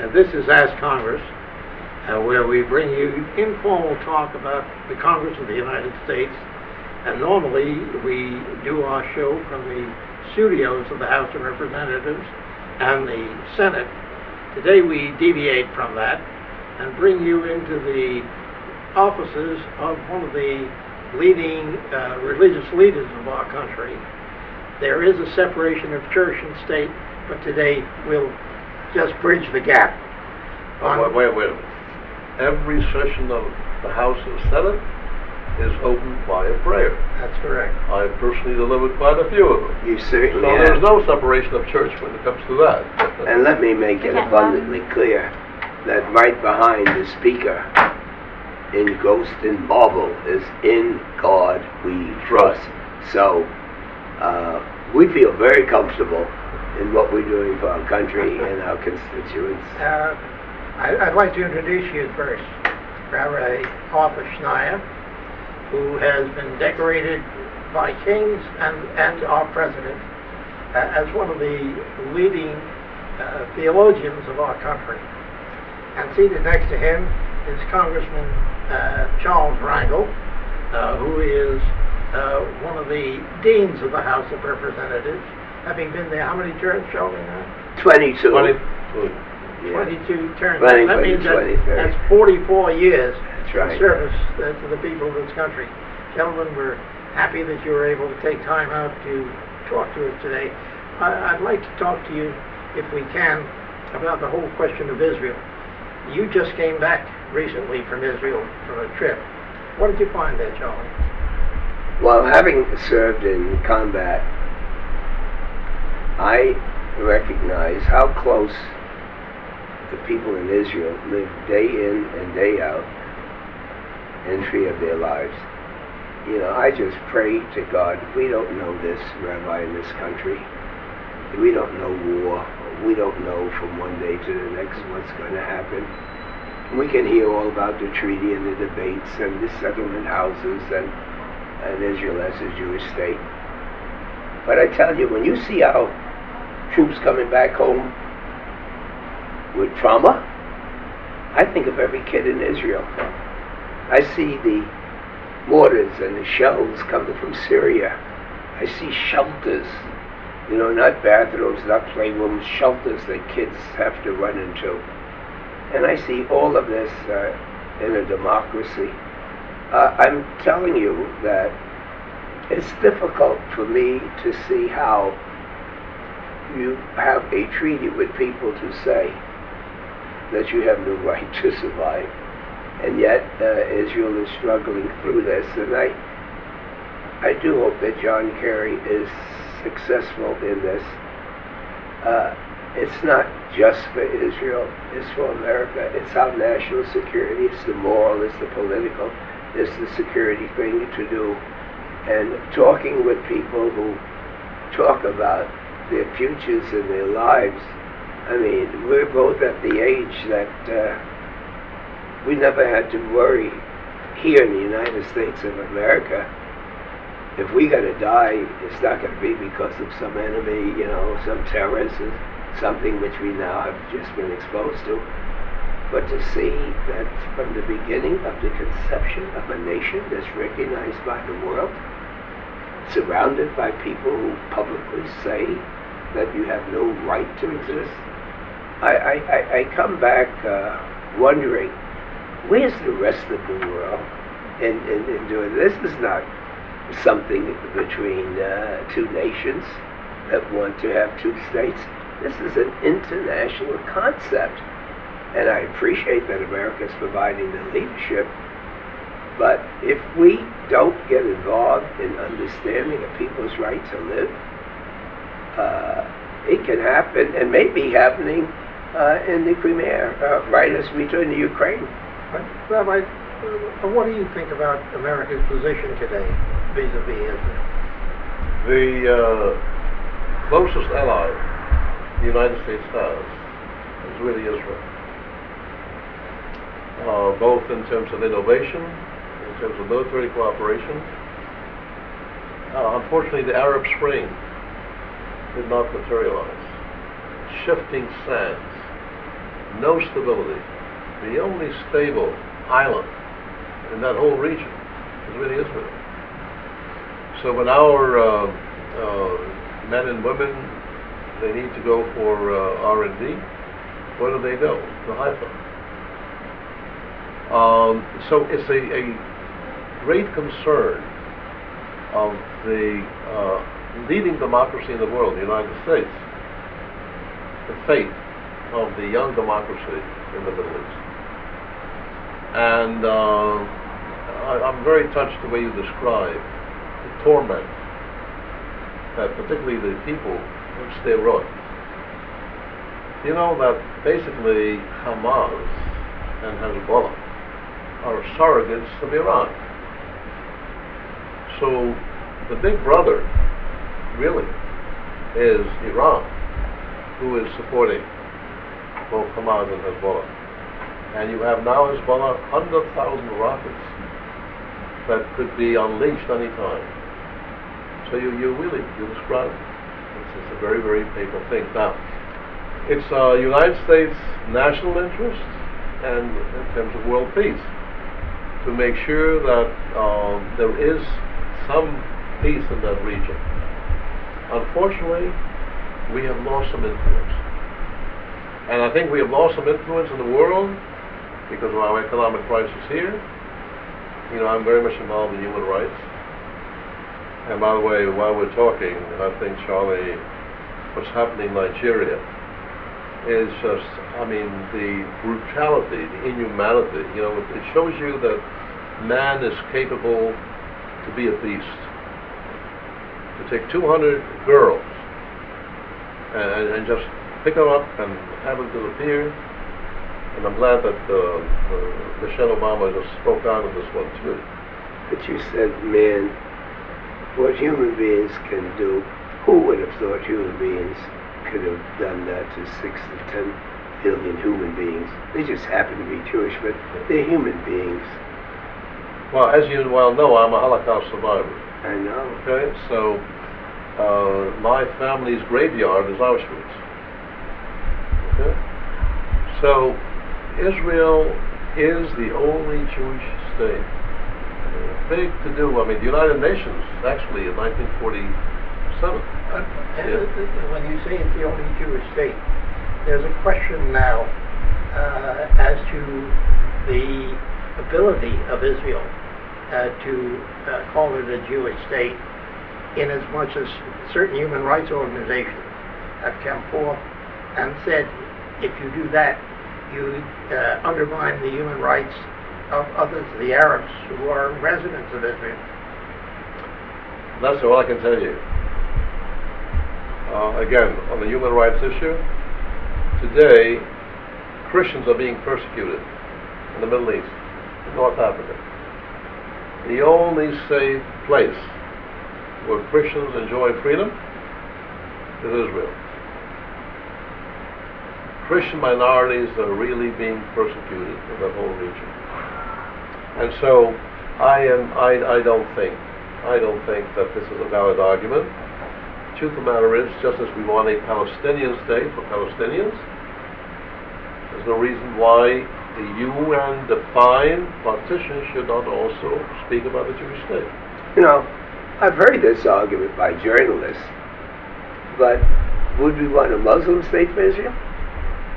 This is Ask Congress, where we bring you informal talk about the Congress of the United States. And normally we do our show from the studios of the House of Representatives and the Senate. Today we deviate from that and bring you into the offices of one of the leading religious leaders of our country. There is a separation of church and state, but today we'll just bridge the gap. Wait a minute. Every session of the House and Senate is opened by a prayer. That's correct. I personally delivered quite a few of them. You certainly So have. there's no separation of church when it comes to that. And let me make it abundantly clear that right behind the speaker, in ghost and marble, is "In God We Trust." So we feel very comfortable in what we're doing for our country and our constituents. I'd like to introduce you first, Rabbi Arthur Schneier, who has been decorated by kings and our president as one of the leading theologians of our country. And seated next to him is Congressman Charles Rangel, who is one of the deans of the House of Representatives, having been there how many terms, Charlie? 22. 22 terms. Running That for means the 23rd. that's 44 years That's in right. service to the people of this country. Gentlemen, we're happy that you were able to take time out to talk to us today. I'd like to talk to you, if we can, about the whole question of Israel. You just came back recently from Israel from a trip. What did you find there, Charlie? Well, having served in combat, I recognize how close the people in Israel live day in and day out in fear of their lives. You know, I just pray to God, we don't know this, Rabbi, in this country. We don't know war. We don't know from one day to the next what's going to happen. We can hear all about the treaty and the debates and the settlement houses and Israel as a Jewish state. But I tell you, when you see our troops coming back home with trauma, I think of every kid in Israel. I see the mortars and the shells coming from Syria. I see shelters, you know, not bathrooms, not playrooms, shelters that kids have to run into. And I see all of this in a democracy. I'm telling you that it's difficult for me to see how you have a treaty with people to say that you have no right to survive. And yet Israel is struggling through this. And I do hope that John Kerry is successful in this. It's not just for Israel, it's for America. It's our national security, it's the moral, it's the political, it's the security thing to do. And talking with people who talk about their futures and their lives, I mean, we're both at the age that we never had to worry here in the United States of America. If we got to die, it's not going to be because of some enemy, you know, some terrorist, something which we now have just been exposed to. But to see that from the beginning of the conception of a nation that's recognized by the world, surrounded by people who publicly say that you have no right to exist, I come back wondering, where's the rest of the world in doing this? This is not something between two nations that want to have two states. This is an international concept. And I appreciate that America is providing the leadership. But if we don't get involved in understanding a people's right to live, it can happen, and may be happening in the Crimea, right as we turn to Ukraine. Rabbi, what do you think about America's position today vis-a-vis Israel? The closest ally the United States has is really Israel. Both in terms of innovation, in terms of military cooperation. Unfortunately, the Arab Spring did not materialize. Shifting sands no stability. The only stable island in that whole region is really Israel. So when our men and women, they need to go for R&D, where do they go? To Haifa. So it's a great concern of the leading democracy in the world, the United States, the fate of the young democracy in the Middle East. And I'm very touched the way you describe the torment that particularly the people of Sderot. You know that basically Hamas and Hezbollah are surrogates of Iran. So the big brother really is Iran, who is supporting both Hamas and Hezbollah. And you have now Hezbollah 100,000 rockets that could be unleashed any time. So you describe it. It's a very, very painful thing. Now, it's United States national interest and in terms of world peace to make sure that there is some peace in that region. Unfortunately, we have lost some influence. And I think we have lost some influence in the world because of our economic crisis here. You know, I'm very much involved in human rights. And by the way, while we're talking, I think, Charlie, what's happening in Nigeria is just, I mean, the brutality, the inhumanity. You know, it shows you that man is capable to be a beast. To take 200 girls and just pick them up and have them disappear. And I'm glad that Michelle Obama just spoke out on this one too. But you said, man, what human beings can do, who would have thought human beings could have done that to 6 to 10 billion human beings? They just happen to be Jewish, but they're human beings. Well, as you well know, I'm a Holocaust survivor. I know. Okay, so my family's graveyard is Auschwitz. Okay? So Israel is the only Jewish state. Big to do. I mean, the United Nations actually in 1947. When you say it's the only Jewish state, there's a question now as to the ability of Israel to call it a Jewish state, in as much as certain human rights organizations have come forth and said, if you do that, you undermine the human rights of others, the Arabs who are residents of Israel. That's all I can tell you. Again, on the human rights issue, today Christians are being persecuted in the Middle East, in North Africa. The only safe place where Christians enjoy freedom is Israel. Christian minorities are really being persecuted in that whole region. And so I don't think that this is a valid argument. The truth of the matter is, just as we want a Palestinian state for Palestinians, there's no reason why the UN-defined partition should not also speak about the Jewish state. You know, I've heard this argument by journalists, but would we want a Muslim state for Israel?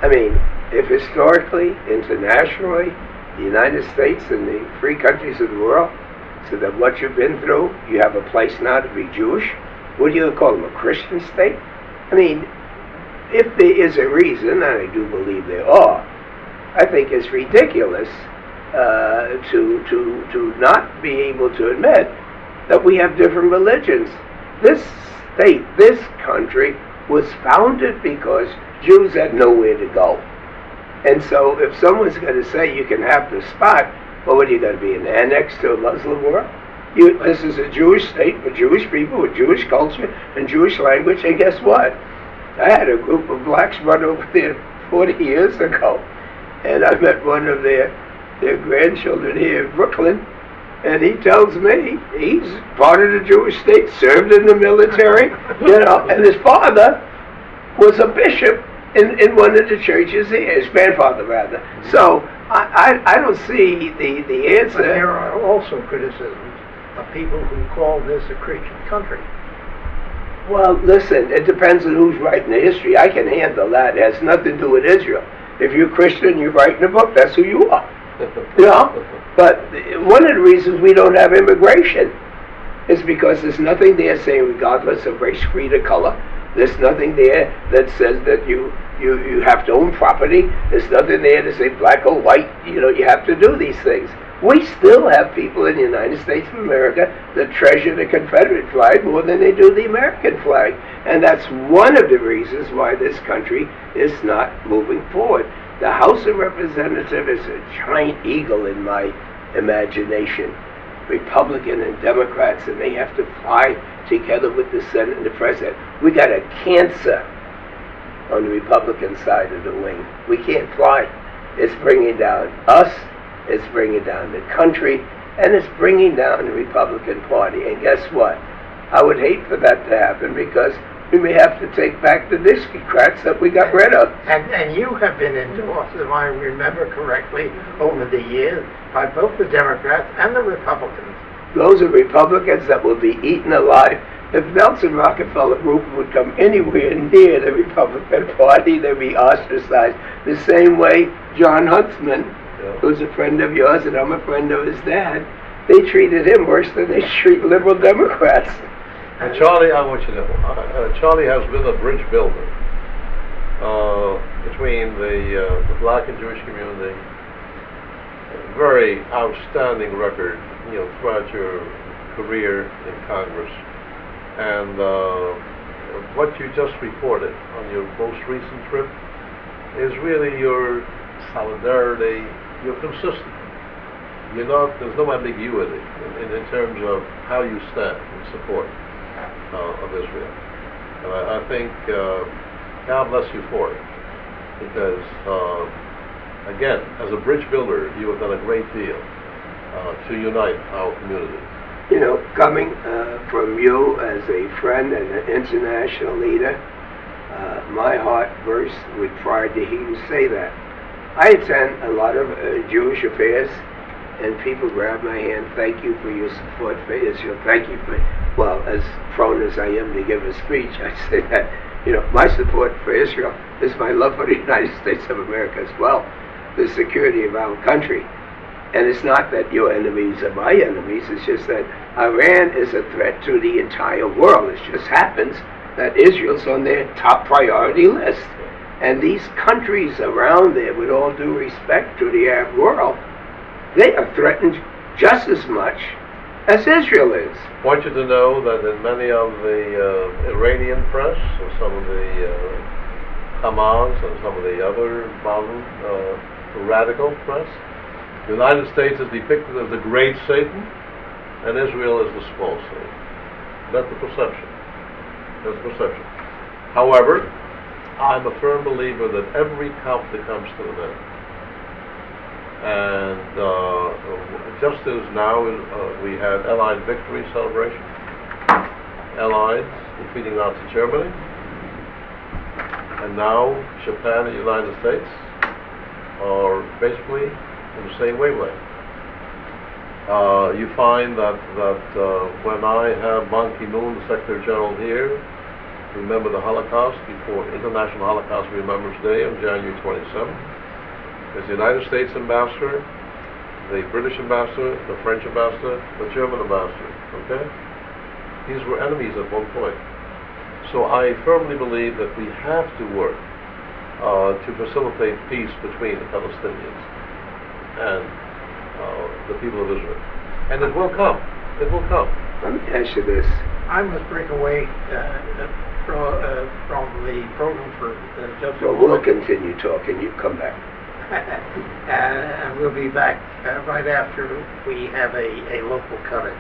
I mean, if historically, internationally, the United States and the free countries of the world, so that what you've been through, you have a place now to be Jewish, what do you call them, a Christian state? I mean, if there is a reason, and I do believe there are, I think it's ridiculous to not be able to admit that we have different religions. This state, this country, was founded because Jews had nowhere to go. And so if someone's going to say you can have the spot, well, what are you going to be, an annex to a Muslim world? This is a Jewish state with Jewish people, with Jewish culture and Jewish language, and guess what? I had a group of blacks run over there 40 years ago, and I met one of their grandchildren here in Brooklyn, and he tells me he's part of the Jewish state, served in the military, you know, and his father was a bishop in one of the churches here, his grandfather rather. So I don't see the answer. But there are also criticisms of people who call this a Christian country. Well, listen, it depends on who's writing the history. I can handle that. It has nothing to do with Israel. If you're Christian, you're writing a book, that's who you are. You know? But one of the reasons we don't have immigration is because there's nothing there saying regardless of race, creed, or color. There's nothing there that says that you have to own property. There's nothing there to say black or white. You know, you have to do these things. We still have people in the United States of America that treasure the Confederate flag more than they do the American flag. And that's one of the reasons why this country is not moving forward. The House of Representatives is a giant eagle in my imagination. Republican and Democrats, and they have to fly together with the Senate and the President. We got a cancer on the Republican side of the wing. We can't fly. It's bringing down us. It's bringing down the country, and it's bringing down the Republican Party. And guess what? I would hate for that to happen because we may have to take back the Dixiecrats that we got rid of. And you have been endorsed, if I remember correctly, over the years by both the Democrats and the Republicans. Those are Republicans that will be eaten alive. If Nelson Rockefeller Group would come anywhere near the Republican Party, they'd be ostracized. The same way John Huntsman, who's a friend of yours, and I'm a friend of his dad, they treated him worse than they treat liberal Democrats. And Charlie, I want you to know, Charlie has been a bridge builder between the black and Jewish community. Very outstanding record, you know, throughout your career in Congress. And what you just reported on your most recent trip is really your solidarity. You're consistent. You're not. There's no ambiguity in terms of how you stand in support of Israel. And I think God bless you for it, because again, as a bridge builder, you have done a great deal to unite our community. You know, coming from you as a friend and an international leader, my heart bursts with pride to hear you say that. I attend a lot of Jewish affairs, and people grab my hand, thank you for your support for Israel, thank you for, well, as prone as I am to give a speech, I say that, you know, my support for Israel is my love for the United States of America as well, the security of our country. And it's not that your enemies are my enemies, it's just that Iran is a threat to the entire world. It just happens that Israel's on their top priority list. And these countries around there, with all due respect to the Arab world, they are threatened just as much as Israel is. I want you to know that in many of the Iranian press, and some of the Hamas and some of the other modern radical press, the United States is depicted as the great Satan, and Israel is the small Satan. That's the perception. That's the perception. However, I'm a firm believer that every conflict comes to an end. And just as now we had Allied victory celebration, Allies defeating Nazi Germany, and now Japan and the United States are basically in the same wavelength. You find that when I have Ban Ki-moon, the Secretary General here, remember the Holocaust before International Holocaust Remembrance Day on January 27th. There's the United States ambassador, the British ambassador, the French ambassador, the German ambassador, okay? These were enemies at one point. So I firmly believe that we have to work to facilitate peace between the Palestinians and the people of Israel. And it will come. It will come. Let me ask you this. I must break away from the program for just a Well, moment. we'll continue talking. You come back. And we'll be back right after we have a local cut-in.